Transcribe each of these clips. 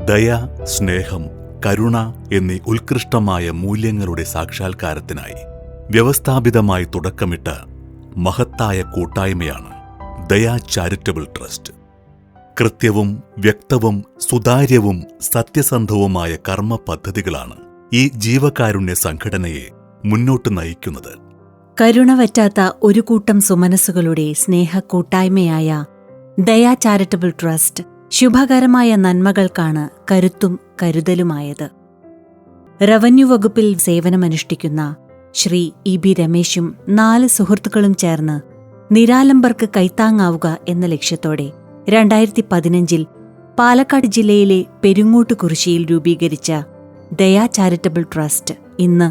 ദയ, സ്നേഹം, കരുണ എന്നീ ഉത്കൃഷ്ടമായ മൂല്യങ്ങളുടെ സാക്ഷാത്കാരത്തിനായി വ്യവസ്ഥാപിതമായി തുടക്കമിട്ട മഹത്തായ കൂട്ടായ്മയാണ് ദയ ചാരിറ്റബിൾ ട്രസ്റ്റ്. കൃത്യവും വ്യക്തവും സുതാര്യവും സത്യസന്ധവുമായ കർമ്മ പദ്ധതികളാണ് ഈ ജീവകാരുണ്യ സംഘടനയെ മുന്നോട്ട് നയിക്കുന്നത്. കരുണ വറ്റാത്ത ഒരു കൂട്ടം സുമനസ്സുകളുടെ സ്നേഹ കൂട്ടായ്മയായ ദയ ചാരിറ്റബിൾ ട്രസ്റ്റ് ശുഭകരമായ നന്മകൾക്കാണ് കരുത്തും കരുതലുമായത്. റവന്യൂ വകുപ്പിൽ സേവനമനുഷ്ഠിക്കുന്ന ശ്രീ ഇ.ബി. രമേശും 4 സുഹൃത്തുക്കളും ചേർന്ന് നിരാലംബർക്ക് കൈത്താങ്ങാവുക എന്ന ലക്ഷ്യത്തോടെ 2015 പാലക്കാട് ജില്ലയിലെ പെരിങ്ങോട്ടുകുറിശ്ശിയിൽ രൂപീകരിച്ച ദയ ചാരിറ്റബിൾ ട്രസ്റ്റ് ഇന്ന്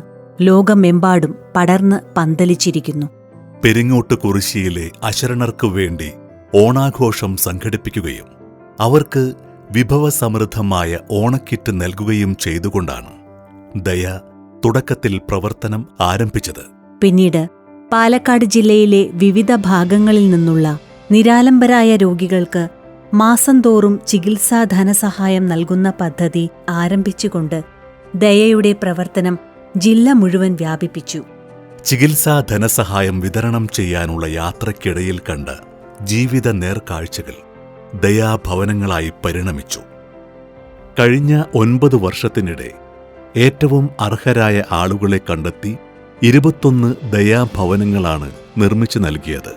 ലോകമെമ്പാടും പടർന്ന് പന്തലിച്ചിരിക്കുന്നു. പെരിങ്ങോട്ടുകുറിശ്ശിയിലെ അശരണർക്കു വേണ്ടി ഓണാഘോഷം സംഘടിപ്പിക്കുകയും അവർക്ക് വിഭവസമൃദ്ധമായ ഓണക്കിറ്റ് നൽകുകയും ചെയ്തുകൊണ്ടാണ് ദയ തുടക്കത്തിൽ പ്രവർത്തനം ആരംഭിച്ചത്. പിന്നീട് പാലക്കാട് ജില്ലയിലെ വിവിധ ഭാഗങ്ങളിൽ നിന്നുള്ള നിരാലംബരായ രോഗികൾക്ക് മാസം തോറും ചികിത്സാ ധനസഹായം നൽകുന്ന പദ്ധതി ആരംഭിച്ചുകൊണ്ട് ദയയുടെ പ്രവർത്തനം ജില്ല മുഴുവൻ വ്യാപിപ്പിച്ചു. ചികിത്സാ ധനസഹായം വിതരണം ചെയ്യാനുള്ള യാത്രയ്ക്കിടയിൽ കണ്ട ജീവിത നേർക്കാഴ്ചകൾ ദയാഭവനങ്ങളായി പരിണമിച്ചു. കഴിഞ്ഞ 9 വർഷത്തിനിടെ ഏറ്റവും അർഹരായ ആളുകളെ കണ്ടെത്തി 21 ദയാഭവനങ്ങളാണ് നിർമ്മിച്ചു നൽകിയത്.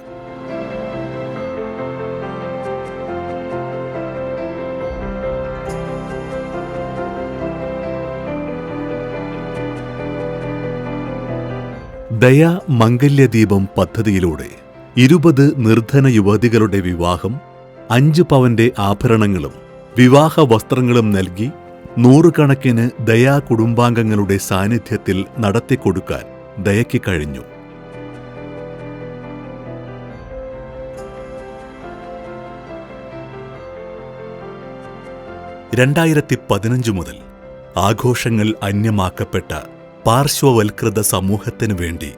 ദയ മംഗല്യദീപം പദ്ധതിയിലൂടെ 20 നിർധന യുവതികളുടെ വിവാഹം 5 പവന്റെ ആഭരണങ്ങളും വിവാഹ വസ്ത്രങ്ങളും നൽകി 100 കണക്കിന് ദയാ കുടുംബാംഗങ്ങളുടെ സാന്നിധ്യത്തിൽ നടത്തിക്കൊടുക്കാൻ ദയയ്ക്ക് കഴിഞ്ഞു. (2015) മുതൽ ആഘോഷങ്ങൾ അന്യമാക്കപ്പെട്ട പാർശ്വവൽകൃത സമൂഹത്തിനു വേണ്ടി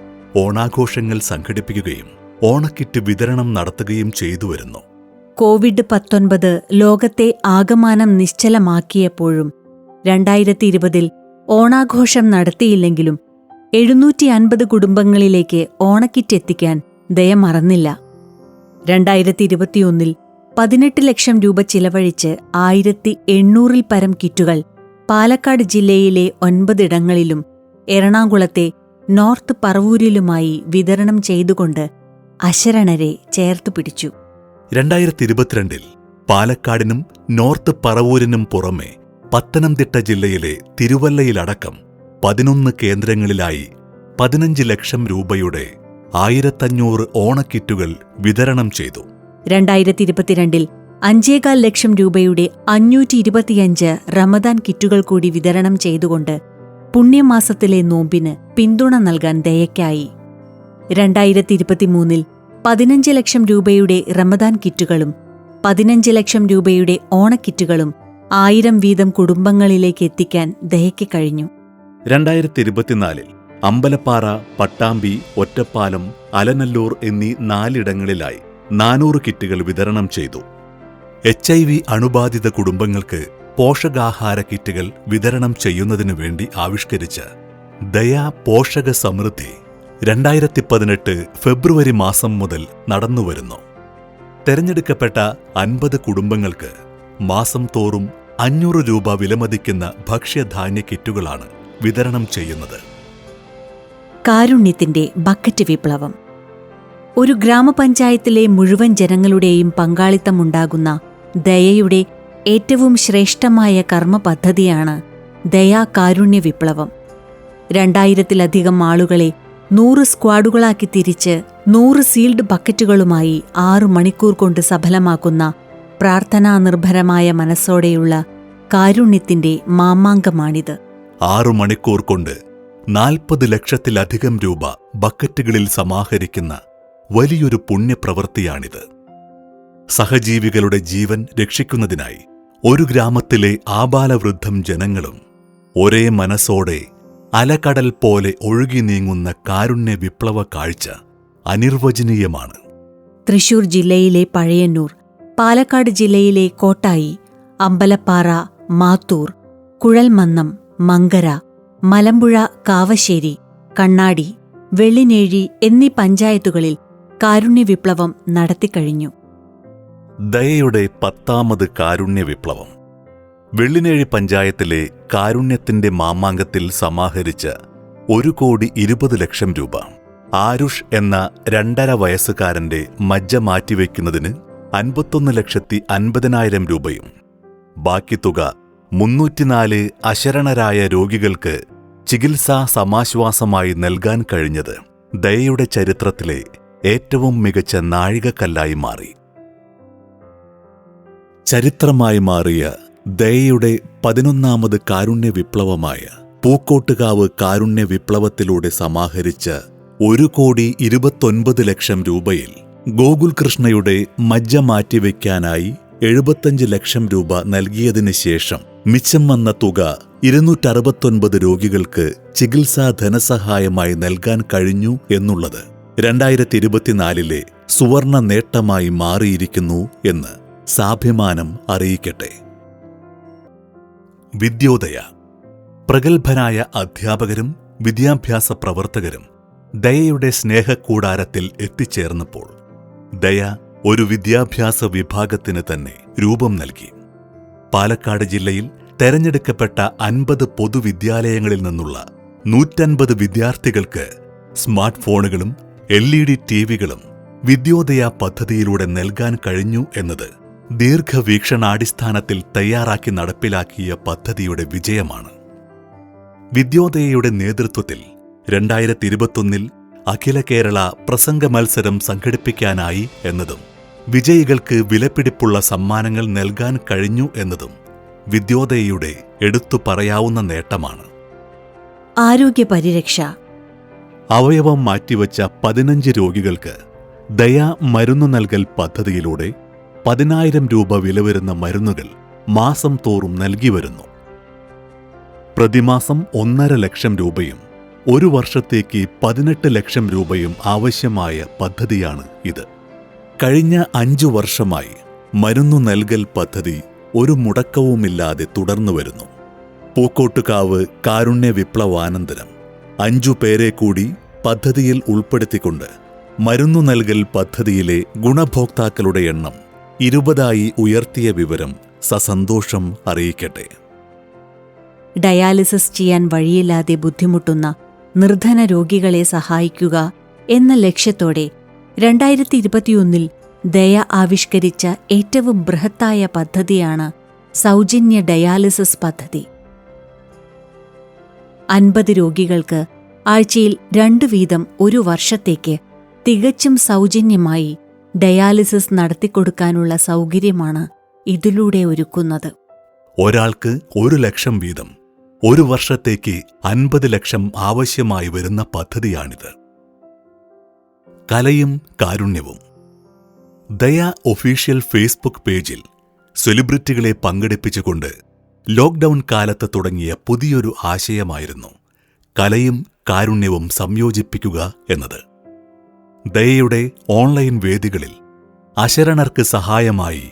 ഓണാഘോഷങ്ങൾ സംഘടിപ്പിക്കുകയും ഓണക്കിറ്റ് വിതരണം നടത്തുകയും ചെയ്തുവരുന്നു. കോവിഡ്-19 ലോകത്തെ ആകമാനം നിശ്ചലമാക്കിയപ്പോഴും 2020 ഓണാഘോഷം നടത്തിയില്ലെങ്കിലും 750 കുടുംബങ്ങളിലേക്ക് ഓണക്കിറ്റ് എത്തിക്കാൻ ദയ മറന്നില്ല. 2021 18 ലക്ഷം രൂപ ചിലവഴിച്ച് 1800-ൽ പരം കിറ്റുകൾ പാലക്കാട് ജില്ലയിലെ 9 ഇടങ്ങളിലും എറണാകുളത്തെ നോർത്ത് പറവൂരിലുമായി വിതരണം ചെയ്തുകൊണ്ട് അശരണരെ ചേർത്തുപിടിച്ചു. 2022 പാലക്കാടിനും നോർത്ത് പറവൂരിനും പുറമെ പത്തനംതിട്ട ജില്ലയിലെ തിരുവല്ലയിലടക്കം 11 കേന്ദ്രങ്ങളിലായി 15 ലക്ഷം രൂപയുടെ 1500 ഓണക്കിറ്റുകൾ വിതരണം ചെയ്തു. 2022 5.25 ലക്ഷം രൂപയുടെ 525 റമദാൻ കിറ്റുകൾ കൂടി വിതരണം ചെയ്തുകൊണ്ട് പുണ്യമാസത്തിലെ നോമ്പിന് പിന്തുണ നൽകാൻ ദയയ്ക്കായി. 2023 15 ലക്ഷം രൂപയുടെ റമദാൻ കിറ്റുകളും 15 ലക്ഷം രൂപയുടെ ഓണക്കിറ്റുകളും 1000 വീതം കുടുംബങ്ങളിലേക്ക് എത്തിക്കാൻ ദയയ്ക്ക് കഴിഞ്ഞു. 2024 അമ്പലപ്പാറ, പട്ടാമ്പി, ഒറ്റപ്പാലം, അലനല്ലൂർ എന്നീ 4 ഇടങ്ങളിലായി 400 കിറ്റുകൾ വിതരണം ചെയ്തു. HIV അണുബാധിത കുടുംബങ്ങൾക്ക് പോഷകാഹാര കിറ്റുകൾ വിതരണം ചെയ്യുന്നതിനു വേണ്ടി ആവിഷ്കരിച്ച ദയാ പോഷക സമൃദ്ധി 2018 ഫെബ്രുവരി മാസം മുതൽ നടന്നുവരുന്നു. തെരഞ്ഞെടുക്കപ്പെട്ട 50 കുടുംബങ്ങൾക്ക് മാസം തോറും 500 രൂപ വിലമതിക്കുന്ന ഭക്ഷ്യധാന്യ കിറ്റുകളാണ് വിതരണം ചെയ്യുന്നത്. കാരുണ്യത്തിന്റെ ബക്കറ്റ് വിപ്ലവം. ഒരു ഗ്രാമപഞ്ചായത്തിലെ മുഴുവൻ ജനങ്ങളുടെയും പങ്കാളിത്തമുണ്ടാകുന്ന ദയയുടെ ഏറ്റവും ശ്രേഷ്ഠമായ കർമ്മ പദ്ധതിയാണ് ദയാ കാരുണ്യ വിപ്ലവം. 2000-ലധികം ആളുകളെ 100 സ്ക്വാഡുകളാക്കി തിരിച്ച് 100 സീൽഡ് ബക്കറ്റുകളുമായി 6 മണിക്കൂർ കൊണ്ട് സഫലമാക്കുന്ന പ്രാർത്ഥനാനിർഭരമായ മനസ്സോടെയുള്ള കാരുണ്യത്തിന്റെ മാമാങ്കമാണിത്. 6 മണിക്കൂർ കൊണ്ട് 40 ലക്ഷത്തിലധികം രൂപ ബക്കറ്റുകളിൽ സമാഹരിക്കുന്ന വലിയൊരു പുണ്യപ്രവൃത്തിയാണിത്. സഹജീവികളുടെ ജീവൻ രക്ഷിക്കുന്നതിനായി ഒരു ഗ്രാമത്തിലെ ആബാലവൃദ്ധം ജനങ്ങളും ഒരേ മനസ്സോടെ അലകടൽ പോലെ ഒഴുകി നീങ്ങുന്ന കാരുണ്യ വിപ്ലവ കാഴ്ച അനിർവചനീയമാണ്. തൃശൂർ ജില്ലയിലെ പഴയന്നൂർ, പാലക്കാട് ജില്ലയിലെ കോട്ടായി, അമ്പലപ്പാറ, മാത്തൂർ, കുഴൽമന്നം, മങ്കര, മലമ്പുഴ, കാവശ്ശേരി, കണ്ണാടി, വെള്ളിനേഴി എന്നീ പഞ്ചായത്തുകളിൽ കാരുണ്യവിപ്ലവം നടത്തിക്കഴിഞ്ഞു. ദയയുടെ 10ാമത് കാരുണ്യവിപ്ലവം. വെള്ളിനേഴി പഞ്ചായത്തിലെ കാരുണ്യത്തിന്റെ മാമാങ്കത്തിൽ സമാഹരിച്ച 1,20,00,000 രൂപ ആരുഷ് എന്ന 2.5 വയസ്സുകാരന്റെ മജ്ജ മാറ്റിവെക്കുന്നതിന് 51,50,000 രൂപയും ബാക്കി തുക 304 അശരണരായ രോഗികൾക്ക് ചികിത്സാ സമാശ്വാസമായി നൽകാൻ കഴിഞ്ഞത് ദയയുടെ ചരിത്രത്തിലെ ഏറ്റവും മികച്ച നാഴികക്കല്ലായി മാറി. ചരിത്രമായി മാറിയ ദയയുടെ 11ാമത് കാരുണ്യവിപ്ലവമായ പൂക്കോട്ടുകാവ് കാരുണ്യവിപ്ലവത്തിലൂടെ സമാഹരിച്ച 1,29,00,000 രൂപയിൽ ഗോകുൽ കൃഷ്ണയുടെ മജ്ജ മാറ്റിവെക്കാനായി 75 ലക്ഷം രൂപ നൽകിയതിനു ശേഷം മിച്ചം വന്ന തുക 269 രോഗികൾക്ക് ചികിത്സാ ധനസഹായമായി നൽകാൻ കഴിഞ്ഞു എന്നുള്ളത് 2024 സുവർണ നേട്ടമായി മാറിയിരിക്കുന്നു എന്ന് സാഭിമാനം അറിയിക്കട്ടെ. വിദ്യോദയ. പ്രഗത്ഭരായ അധ്യാപകരും വിദ്യാഭ്യാസ പ്രവർത്തകരും ദയയുടെ സ്നേഹക്കൂടാരത്തിൽ എത്തിച്ചേർന്നപ്പോൾ ദയ ഒരു വിദ്യാഭ്യാസ വിഭാഗത്തിന് തന്നെ രൂപം നൽകി. പാലക്കാട് ജില്ലയിൽ തെരഞ്ഞെടുക്കപ്പെട്ട 50 പൊതുവിദ്യാലയങ്ങളിൽ നിന്നുള്ള 150 വിദ്യാർത്ഥികൾക്ക് സ്മാർട്ട് ഫോണുകളും LED ടിവികളും വിദ്യോദയ പദ്ധതിയിലൂടെ നൽകാൻ കഴിഞ്ഞു എന്നത് ദീർഘവീക്ഷണാടിസ്ഥാനത്തിൽ തയ്യാറാക്കി നടപ്പിലാക്കിയ പദ്ധതിയുടെ വിജയമാണ്. വിദ്യോദയയുടെ നേതൃത്വത്തിൽ 2021 അഖില കേരള പ്രസംഗ മത്സരം സംഘടിപ്പിക്കാനായി എന്നതും വിജയികൾക്ക് വിലപിടിപ്പുള്ള സമ്മാനങ്ങൾ നൽകാൻ കഴിഞ്ഞു എന്നതും വിദ്യോദയയുടെ എടുത്തു പറയാവുന്ന നേട്ടമാണ്. ആരോഗ്യപരിരക്ഷ. അവയവം മാറ്റിവച്ച 15 രോഗികൾക്ക് ദയ മരുന്നു നൽകൽ പദ്ധതിയിലൂടെ 10,000 രൂപ വില വരുന്ന മരുന്നുകൾ മാസം തോറും നൽകി വരുന്നു. പ്രതിമാസം 1.5 ലക്ഷം രൂപയും 1 വർഷത്തേക്ക് 18 ലക്ഷം രൂപയും ആവശ്യമായ പദ്ധതിയാണ് ഇത്. കഴിഞ്ഞ 5 വർഷമായി മരുന്നു നൽകൽ പദ്ധതി ഒരു മുടക്കവുമില്ലാതെ തുടർന്നു വരുന്നു. പൂക്കോട്ടുകാവ് കാരുണ്യ വിപ്ലവാനന്തരം 5 പേരെ കൂടി പദ്ധതിയിൽ ഉൾപ്പെടുത്തിക്കൊണ്ട് മരുന്നു നൽകൽ പദ്ധതിയിലെ ഗുണഭോക്താക്കളുടെ എണ്ണം 20 ഉയർത്തിയ വിവരം സസന്തോഷം അറിയിക്കട്ടെ. ഡയാലിസിസ് ചെയ്യാൻ വഴിയില്ലാതെ ബുദ്ധിമുട്ടുന്ന നിർധന രോഗികളെ സഹായിക്കുക എന്ന ലക്ഷ്യത്തോടെ 2021 ദയ ആവിഷ്കരിച്ച ഏറ്റവും ബൃഹത്തായ പദ്ധതിയാണ് സൗജന്യ ഡയാലിസിസ് പദ്ധതി. 50 രോഗികൾക്ക് ആഴ്ചയിൽ 2 വീതം 1 വർഷത്തേക്ക് തികച്ചും സൗജന്യമായി ഡയാലിസിസ് നടത്തിക്കൊടുക്കാനുള്ള സൗകര്യമാണ് ഇതിലൂടെ ഒരുക്കുന്നത്. ഒരാൾക്ക് 1 ലക്ഷം വീതം 1 വർഷത്തേക്ക് 50 ലക്ഷം ആവശ്യമായി വരുന്ന പദ്ധതിയാണിത്. കലയും കാരുണ്യവും. ദയ ഒഫീഷ്യൽ ഫേസ്ബുക്ക് പേജിൽ സെലിബ്രിറ്റികളെ പങ്കെടുപ്പിച്ചുകൊണ്ട് ലോക്ക്ഡൌൺ കാലത്ത് തുടങ്ങിയ പുതിയൊരു ആശയമായിരുന്നു കലയും കാരുണ്യവും സംയോജിപ്പിക്കുക എന്നത്. ദയയുടെ ഓൺലൈൻ വേദികളിൽ അശരണർക്ക് സഹായമായി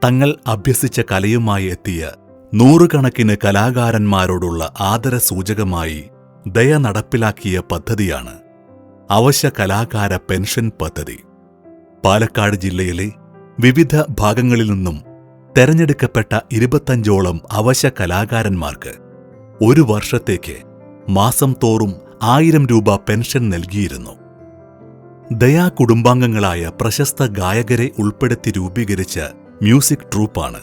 തങ്ങൾ അഭ്യസിച്ച കലയുമായി എത്തിയ 100 കണക്കിന് കലാകാരന്മാരോടുള്ള ആദരസൂചകമായി ദയ നടപ്പിലാക്കിയ പദ്ധതിയാണ് അവശ്യ കലാകാര പെൻഷൻ പദ്ധതി. പാലക്കാട് ജില്ലയിലെ വിവിധ ഭാഗങ്ങളിൽ നിന്നും തെരഞ്ഞെടുക്കപ്പെട്ട 25ഓളം അവശ്യ കലാകാരന്മാർക്ക് 1 വർഷത്തേക്ക് മാസം തോറും 1000 രൂപ പെൻഷൻ നൽകിയിരുന്നു. ദയാ കുടുംബാംഗങ്ങളായ പ്രശസ്ത ഗായകരെ ഉൾപ്പെടുത്തി രൂപീകരിച്ച മ്യൂസിക് ട്രൂപ്പാണ്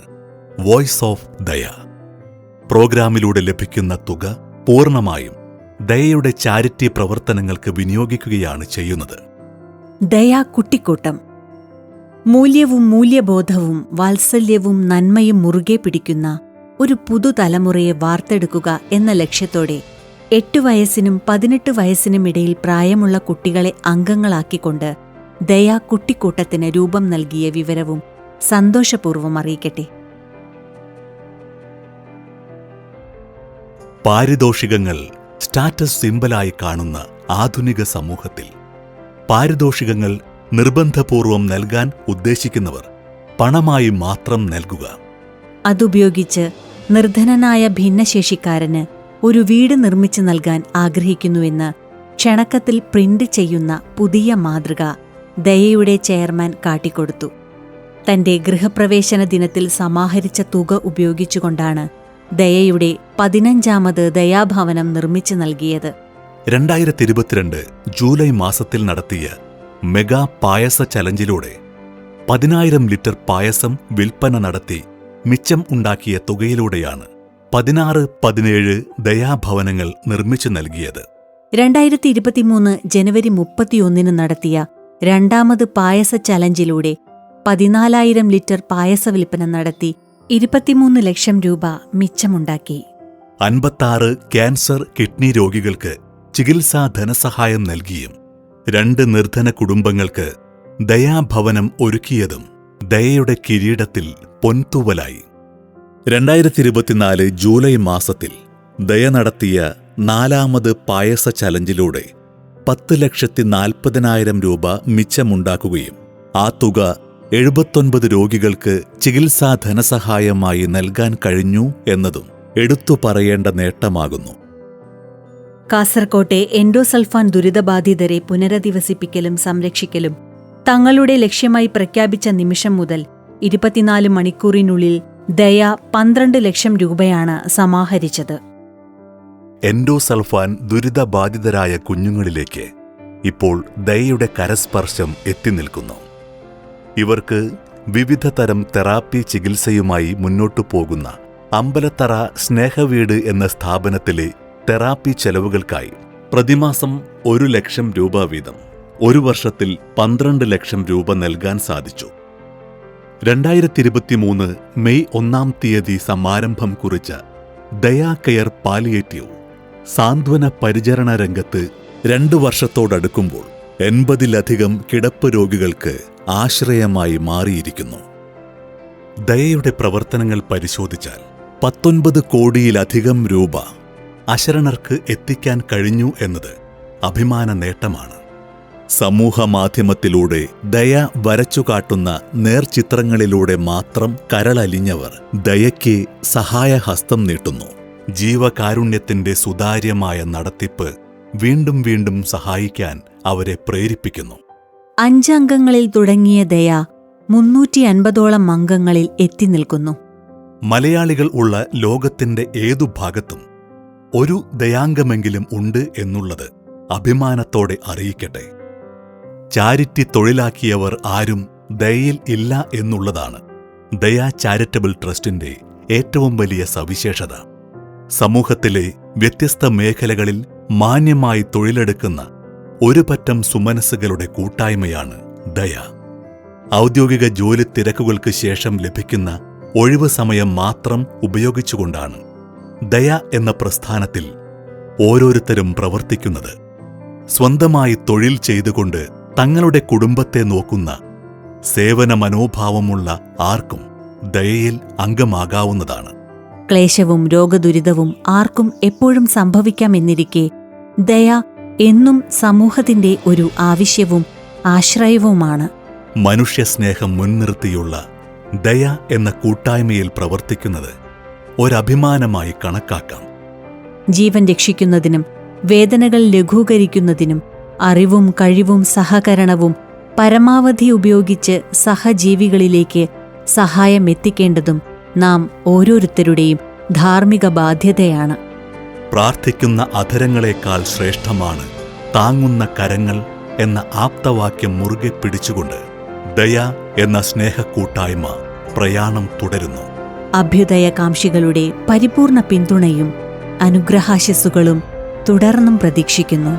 വോയ്സ് ഓഫ് ദയ. പ്രോഗ്രാമിലൂടെ ലഭിക്കുന്ന തുക പൂർണ്ണമായും ദയയുടെ ചാരിറ്റി പ്രവർത്തനങ്ങൾക്ക് വിനിയോഗിക്കുകയാണ് ചെയ്യുന്നത്. ദയാ കുട്ടിക്കൂട്ടം. മൂല്യവും മൂല്യബോധവും വാത്സല്യവും നന്മയും മുറുകെ പിടിക്കുന്ന ഒരു പുതുതലമുറയെ വാർത്തെടുക്കുക എന്ന ലക്ഷ്യത്തോടെ 8 വയസ്സിനും 18 വയസ്സിനും ഇടയിൽ പ്രായമുള്ള കുട്ടികളെ അംഗങ്ങളാക്കിക്കൊണ്ട് ദയാ കുട്ടിക്കൂട്ടത്തിന് രൂപം നൽകിയ വിവരവും സന്തോഷപൂർവ്വം അറിയിക്കട്ടെ. പാരിതോഷികങ്ങൾ സ്റ്റാറ്റസ് സിംബലായി കാണുന്ന ആധുനിക സമൂഹത്തിൽ പാരിതോഷികങ്ങൾ നിർബന്ധപൂർവം നൽകാൻ ഉദ്ദേശിക്കുന്നവർ പണമായി മാത്രം നൽകുക. അതുപയോഗിച്ച് നിർധനനായ ഭിന്നശേഷിക്കാരന് ഒരു വീട് നിർമ്മിച്ചു നൽകാൻ ആഗ്രഹിക്കുന്നുവെന്ന് ക്ഷണക്കത്തിൽ പ്രിന്റ് ചെയ്യുന്ന പുതിയ മാതൃക ദയയുടെ ചെയർമാൻ കാട്ടിക്കൊടുത്തു. തന്റെ ഗൃഹപ്രവേശന ദിനത്തിൽ സമാഹരിച്ച തുക ഉപയോഗിച്ചുകൊണ്ടാണ് ദയയുടെ 15ാമത് ദയാഭവനം നിർമ്മിച്ചു നൽകിയത്. 2022 ജൂലൈ മാസത്തിൽ നടത്തിയ മെഗാ പായസ ചലഞ്ചിലൂടെ 10,000 ലിറ്റർ പായസം വിൽപ്പന നടത്തി മിച്ചം ഉണ്ടാക്കിയ തുകയിലൂടെയാണ് 16-17 ദയാഭവനങ്ങൾ നിർമ്മിച്ചു നൽകിയത്. 2023 ജനുവരി 31 നടത്തിയ 2ാമത് പായസ ചലഞ്ചിലൂടെ 14,000 ലിറ്റർ പായസ വിൽപ്പന നടത്തി 23 ലക്ഷം രൂപ മിച്ചമുണ്ടാക്കി. 56 ക്യാൻസർ കിഡ്നി രോഗികൾക്ക് ചികിത്സാ ധനസഹായം നൽകിയും 2 നിർധന കുടുംബങ്ങൾക്ക് ദയാഭവനം ഒരുക്കിയതും ദയയുടെ കിരീടത്തിൽ പൊൻതൂവലായി. 2024 ജൂലൈ മാസത്തിൽ ദയ നടത്തിയ 4ാമത് പായസ ചലഞ്ചിലൂടെ 10,40,000 രൂപ മിച്ചമുണ്ടാക്കുകയും ആ തുക 79 രോഗികൾക്ക് ചികിത്സാ ധനസഹായമായി നൽകാൻ കഴിഞ്ഞു എന്നതും എടുത്തു പറയേണ്ട നേട്ടമാകുന്നു. കാസർകോട്ടെ എൻഡോസൾഫാൻ ദുരിതബാധിതരെ പുനരധിവസിപ്പിക്കലും സംരക്ഷിക്കലും തങ്ങളുടെ ലക്ഷ്യമായി പ്രഖ്യാപിച്ച നിമിഷം മുതൽ 24 മണിക്കൂറിനുള്ളിൽ ദയ 12 ലക്ഷം രൂപയാണ് സമാഹരിച്ചത്. എൻഡോസൾഫാൻ ദുരിതബാധിതരായ കുഞ്ഞുങ്ങളിലേക്ക് ഇപ്പോൾ ദയയുടെ കരസ്പർശം എത്തിനിൽക്കുന്നു. ഇവർക്ക് വിവിധ തരം തെറാപ്പി ചികിത്സയുമായി മുന്നോട്ടു പോകുന്ന അമ്പലത്തറ സ്നേഹവീട് എന്ന സ്ഥാപനത്തിലെ തെറാപ്പി ചെലവുകൾക്കായി പ്രതിമാസം 1 ലക്ഷം രൂപ വീതം ഒരു വർഷത്തിൽ 12 ലക്ഷം രൂപ നൽകാൻ സാധിച്ചു. 2023 മെയ് 1-ാം തീയതി സമാരംഭം കുറിച്ച ദയാ കെയർ പാലിയേറ്റീവ് സാന്ത്വന പരിചരണ രംഗത്ത് 2 വർഷത്തോടടുക്കുമ്പോൾ 80-ലധികം കിടപ്പ് രോഗികൾക്ക് ആശ്രയമായി മാറിയിരിക്കുന്നു. ദയയുടെ പ്രവർത്തനങ്ങൾ പരിശോധിച്ചാൽ 19 കോടിയിലധികം രൂപ അശരണർക്ക് എത്തിക്കാൻ കഴിഞ്ഞു എന്നത് അഭിമാന നേട്ടമാണ്. സമൂഹമാധ്യമത്തിലൂടെ ദയ വരച്ചുകാട്ടുന്ന നേർചിത്രങ്ങളിലൂടെ മാത്രം കരളലിഞ്ഞവർ ദയയ്ക്ക് സഹായഹസ്തം നീട്ടുന്നു. ജീവകാരുണ്യത്തിന്റെ സുതാര്യമായ നടത്തിപ്പ് വീണ്ടും വീണ്ടും സഹായിക്കാൻ അവരെ പ്രേരിപ്പിക്കുന്നു. 5 അംഗങ്ങളിൽ തുടങ്ങിയ ദയ 350ഓളം അംഗങ്ങളിൽ എത്തി നിൽക്കുന്നു. മലയാളികൾ ഉള്ള ലോകത്തിന്റെ ഏതു ഭാഗത്തും ഒരു ദയാംഗമെങ്കിലും ഉണ്ട് എന്നുള്ളത് അഭിമാനത്തോടെ അറിയിക്കട്ടെ. ചാരിറ്റി തൊഴിലാക്കിയവർ ആരും ദയയിൽ ഇല്ല എന്നുള്ളതാണ് ദയാ ചാരിറ്റബിൾ ട്രസ്റ്റിന്റെ ഏറ്റവും വലിയ സവിശേഷത. സമൂഹത്തിലെ വ്യത്യസ്ത മേഖലകളിൽ മാന്യമായി തൊഴിലെടുക്കുന്ന ഒരു പറ്റം സുമനസ്സുകളുടെ കൂട്ടായ്മയാണ് ദയ. ഔദ്യോഗിക ജോലി തിരക്കുകൾക്ക് ശേഷം ലഭിക്കുന്ന ഒഴിവു സമയം മാത്രം ഉപയോഗിച്ചുകൊണ്ടാണ് ദയ എന്ന പ്രസ്ഥാനത്തിൽ ഓരോരുത്തരും പ്രവർത്തിക്കുന്നത്. സ്വന്തമായി തൊഴിൽ ചെയ്തുകൊണ്ട് തങ്ങളുടെ കുടുംബത്തെ നോക്കുന്ന സേവന മനോഭാവമുള്ള ആർക്കും ദയയിൽ അംഗമാകാവുന്നതാണ്. ക്ലേശവും രോഗദുരിതവും ആർക്കും എപ്പോഴും സംഭവിക്കാമെന്നിരിക്കെ ദയ എന്നും സമൂഹത്തിന്റെ ഒരു ആവശ്യവും ആശ്രയവുമാണ്. മനുഷ്യസ്നേഹം മുൻനിർത്തിയുള്ള ദയ എന്ന കൂട്ടായ്മയിൽ പ്രവർത്തിക്കുന്നത് ഒരഭിമാനമായി കണക്കാക്കാം. ജീവൻ രക്ഷിക്കുന്നതിനും വേദനകൾ ലഘൂകരിക്കുന്നതിനും അറിവും കഴിവും സഹകരണവും പരമാവധി ഉപയോഗിച്ച് സഹജീവികളിലേക്ക് സഹായം എത്തിക്കേണ്ടതും നാം ഓരോരുത്തരുടെയും ധാർമ്മിക ബാധ്യതയാണ്. പ്രാർത്ഥിക്കുന്ന അധരങ്ങളെക്കാൾ ശ്രേഷ്ഠമാണ് താങ്ങുന്ന കരങ്ങൾ എന്ന ആപ്തവാക്യം മുറുകെ പിടിച്ചുകൊണ്ട് ദയ എന്ന സ്നേഹക്കൂട്ടായ്മ പ്രയാണം തുടരുന്നു. അഭ്യുദയകാംക്ഷികളുടെ പരിപൂർണ പിന്തുണയും അനുഗ്രഹാശിസ്സുകളും തുടർന്നും പ്രതീക്ഷിക്കുന്നു.